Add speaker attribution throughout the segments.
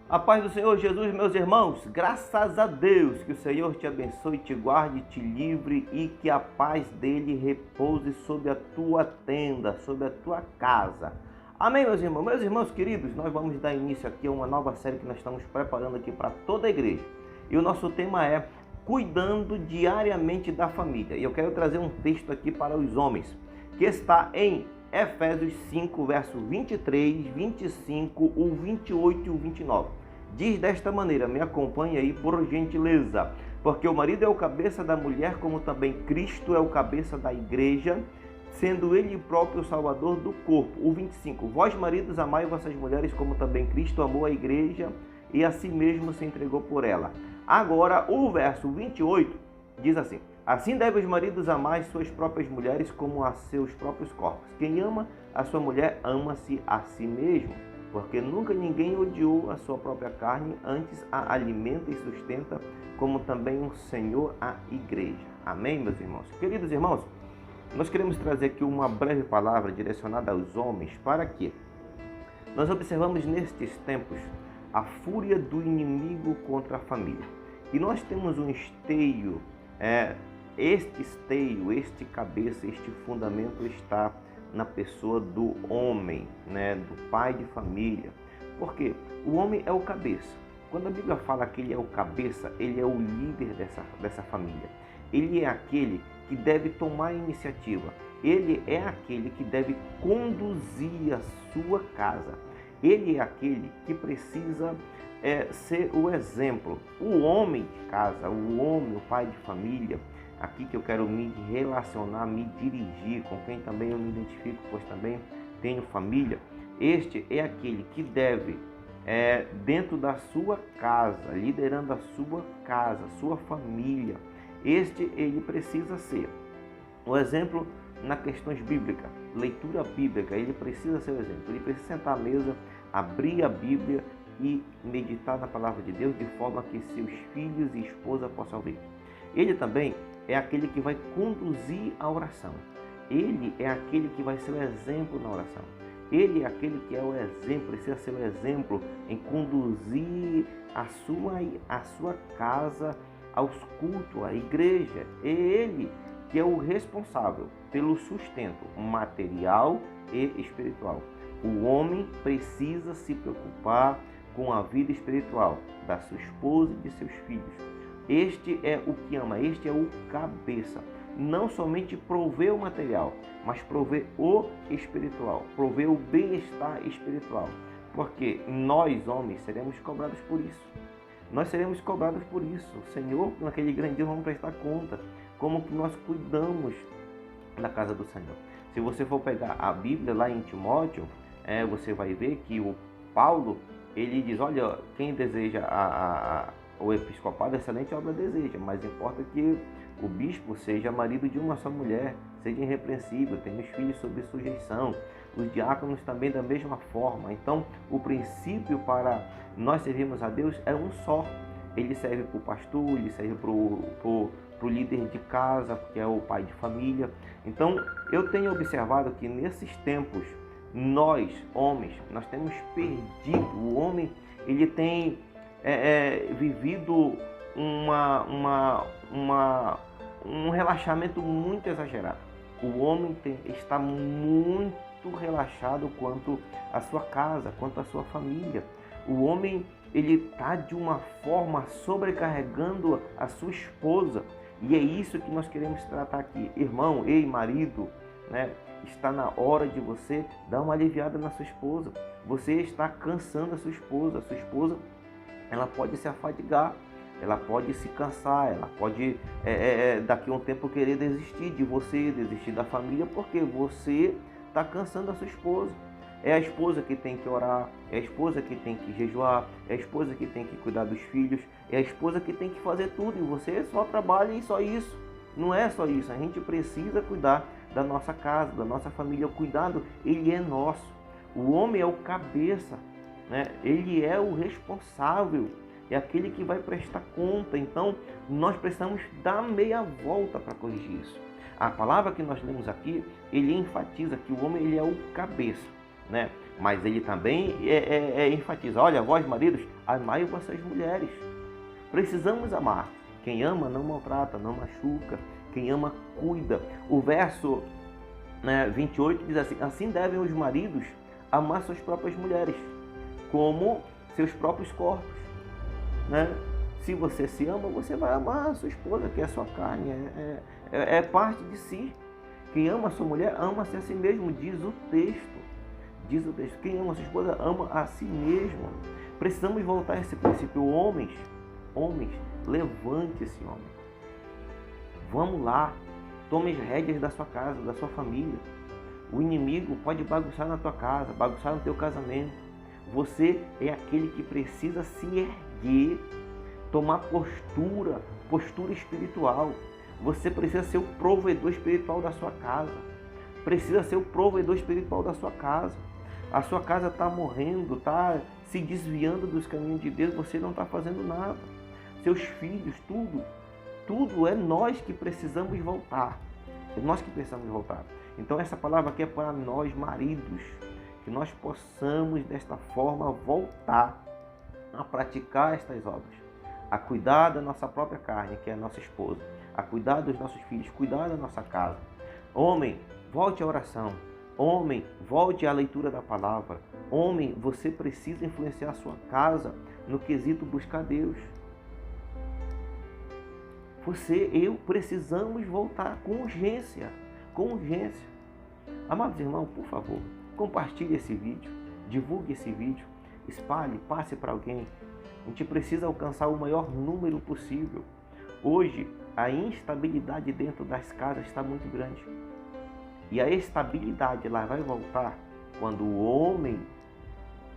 Speaker 1: A paz do Senhor Jesus, meus irmãos, graças a Deus, que o Senhor te abençoe, te guarde, te livre e que a paz dele repouse sobre a tua tenda, sobre a tua casa. Amém, meus irmãos? Meus irmãos queridos, nós vamos dar início aqui a uma nova série que nós estamos preparando aqui para toda a igreja. E o nosso tema é Cuidando Diariamente da Família. E eu quero trazer um texto aqui para os homens, que está em Efésios 5, verso 23, 25, o 28 e o 29. Diz desta maneira, me acompanhe aí por gentileza. Porque o marido é o cabeça da mulher, como também Cristo é o cabeça da igreja, sendo ele próprio o salvador do corpo. O 25, vós maridos amai vossas mulheres, como também Cristo amou a igreja e a si mesmo se entregou por ela. Agora o verso 28 diz assim: assim devem os maridos amar suas próprias mulheres como a seus próprios corpos. Quem ama a sua mulher, ama-se a si mesmo, porque nunca ninguém odiou a sua própria carne, antes a alimenta e sustenta, como também o Senhor a igreja. Amém, meus irmãos? Queridos irmãos, nós queremos trazer aqui uma breve palavra direcionada aos homens, para que nós observamos nestes tempos a fúria do inimigo contra a família. E nós temos um esteio, este cabeça, este fundamento está na pessoa do homem, do pai de família. Porque o homem é o cabeça. Quando a Bíblia fala que ele é o cabeça, ele é o líder dessa família. Ele é aquele que deve tomar a iniciativa. Ele é aquele que deve conduzir a sua casa. Ele é aquele que precisa ser o exemplo. O homem de casa, o homem, o pai de família, aqui que eu quero me relacionar, me dirigir, com quem também eu me identifico, pois também tenho família. Este é aquele que deve, dentro da sua casa, liderando a sua casa, sua família, ele precisa ser o exemplo nas questões bíblicas, leitura bíblica. Ele precisa ser o exemplo, ele precisa sentar à mesa, abrir a Bíblia e meditar na palavra de Deus, de forma que seus filhos e esposa possam ouvir. Ele também é aquele que vai conduzir a oração. Ele é aquele que vai ser o exemplo na oração. Ele é aquele que é o exemplo, precisa ser o exemplo em conduzir a sua casa aos cultos, à igreja. É ele que é o responsável pelo sustento material e espiritual. O homem precisa se preocupar com a vida espiritual da sua esposa e de seus filhos. Este é o que ama, este é o cabeça. Não somente prover o material, mas prover o espiritual, prover o bem-estar espiritual. Porque nós, homens, seremos cobrados por isso. Nós seremos cobrados por isso. O Senhor, naquele grande dia, vamos prestar conta como que nós cuidamos da casa do Senhor. Se você for pegar a Bíblia lá em Timóteo, você vai ver que o Paulo, ele diz, olha, quem deseja o episcopado, excelente obra deseja, mas importa que o bispo seja marido de uma só mulher, seja irrepreensível, tenha os filhos sob sujeição, os diáconos também da mesma forma. Então, o princípio para nós servirmos a Deus é um só. Ele serve para o pastor, ele serve para o líder de casa, que é o pai de família. Então, eu tenho observado que nesses tempos, nós, homens, nós temos perdido. O homem, ele tem vivido um relaxamento muito exagerado. O homem está muito relaxado quanto à sua casa, quanto à sua família. O homem, ele está de uma forma sobrecarregando a sua esposa. E é isso que nós queremos tratar aqui. Irmão, ei, marido, está na hora de você dar uma aliviada na sua esposa. Você está cansando a sua esposa. A sua esposa, ela pode se afadigar, ela pode se cansar, ela pode daqui a um tempo querer desistir de você, desistir da família, porque você está cansando a sua esposa. É a esposa que tem que orar, é a esposa que tem que jejuar, é a esposa que tem que cuidar dos filhos, é a esposa que tem que fazer tudo, e você só trabalha e só isso. Não é só isso, a gente precisa cuidar da nossa casa, da nossa família. O cuidado, ele é nosso. O homem é o cabeça, ele é o responsável, é aquele que vai prestar conta. Então, nós precisamos dar meia volta para corrigir isso. A palavra que nós lemos aqui, ele enfatiza que o homem, ele é o cabeça. né? Mas ele também enfatiza, olha, vós maridos, amai vossas mulheres. Precisamos amar. Quem ama não maltrata, não machuca. Quem ama, cuida. O verso 28 diz assim, assim devem os maridos amar suas próprias mulheres, como seus próprios corpos, né? Se você se ama, você vai amar a sua esposa, que é a sua carne, é parte de si. Quem ama a sua mulher, ama-se a si mesmo, diz o texto. Diz o texto, quem ama a sua esposa, ama a si mesmo. Precisamos voltar a esse princípio. Homens, levante-se, homem. Vamos lá, tome as rédeas da sua casa, da sua família. O inimigo pode bagunçar na tua casa, bagunçar no teu casamento. Você é aquele que precisa se erguer, tomar postura espiritual. Você precisa ser o provedor espiritual da sua casa. Precisa ser o provedor espiritual da sua casa. A sua casa está morrendo, está se desviando dos caminhos de Deus, você não está fazendo nada. Seus filhos, tudo é nós que precisamos voltar. É nós que precisamos voltar. Então essa palavra aqui é para nós maridos, que nós possamos desta forma voltar a praticar estas obras, a cuidar da nossa própria carne, que é a nossa esposa, a cuidar dos nossos filhos, cuidar da nossa casa. Homem, volte à oração. Homem, volte à leitura da palavra. Homem, você precisa influenciar a sua casa no quesito buscar Deus. Eu precisamos voltar com urgência. Amados irmãos, por favor, compartilhe esse vídeo, divulgue esse vídeo, espalhe, passe para alguém. A gente precisa alcançar o maior número possível. Hoje, a instabilidade dentro das casas está muito grande. E a estabilidade ela vai voltar quando o homem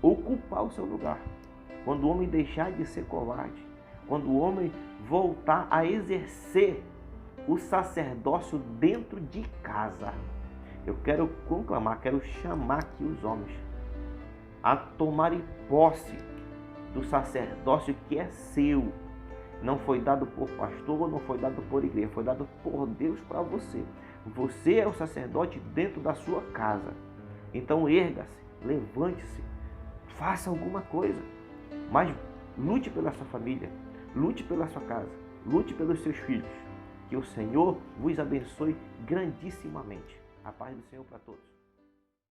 Speaker 1: ocupar o seu lugar. Quando o homem deixar de ser covarde. Quando o homem voltar a exercer o sacerdócio dentro de casa. Eu quero conclamar, quero chamar aqui os homens a tomarem posse do sacerdócio que é seu. Não foi dado por pastor, não foi dado por igreja, foi dado por Deus para você. Você é o sacerdote dentro da sua casa. Então erga-se, levante-se, faça alguma coisa. Mas lute pela sua família, lute pela sua casa, lute pelos seus filhos. Que o Senhor vos abençoe grandissimamente. A paz do Senhor para todos.